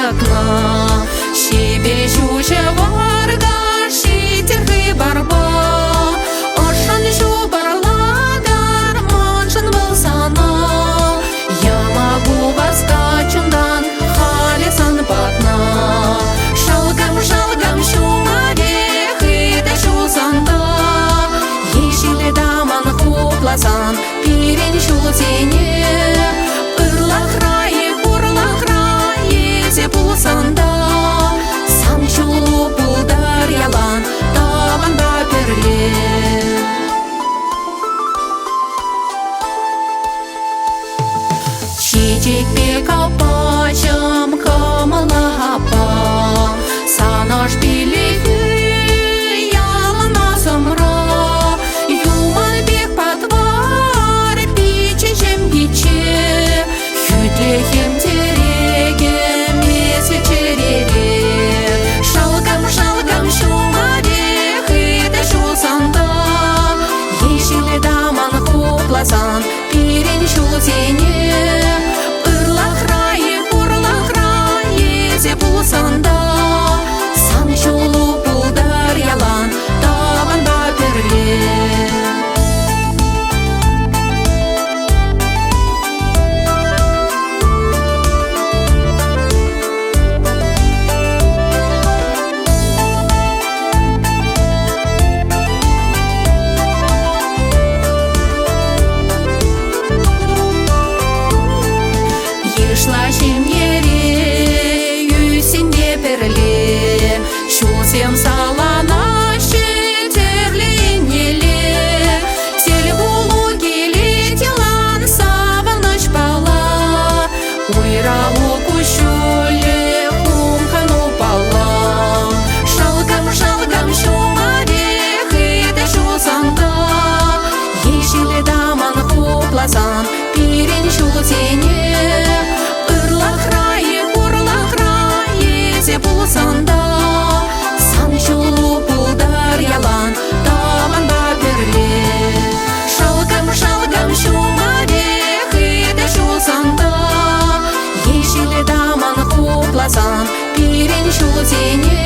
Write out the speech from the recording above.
окна. Щебечуча варга, шитерхи барба, ошан шубарлагар, маншан болсана. Я могу вас качундан, халисан патна. Шалгам шумаде, хида шусанда. Ешили даман хупласан, пирен шутене. Ырлахрае, хурлахрае, зе булсанда. Сан шулу булдар ялан, табан баперле. Чичек пека пачам, камала хапа. Санаш билехи, ялана самра. Юман бек патвар, пичечем пиче. Хютлехем терегем, месе черере. Шалгам шумаде, хида шусанда. Ешили даман хупласан, пирен шутене. Ырлахрае, хурлахрае, зе булсанда. Сан шулу булдар ялан, табан баперле. Ешлашим ере, юсинде перле. Шусем салана, шетерле неле. Тельбулу геле тилан, саваныш пала. Уйралу кущуле, хумкану пала. Шалгам шумаде, хида шусанда. Ешили даман хупласан, пирен шутене. Ырлахрае, хурлахрае, зе булсанда. Сан шулу булдар ялан, табан баперле. Шалгам шумаде, хида шусанда. Ешили даман хупласан, пирен шутене.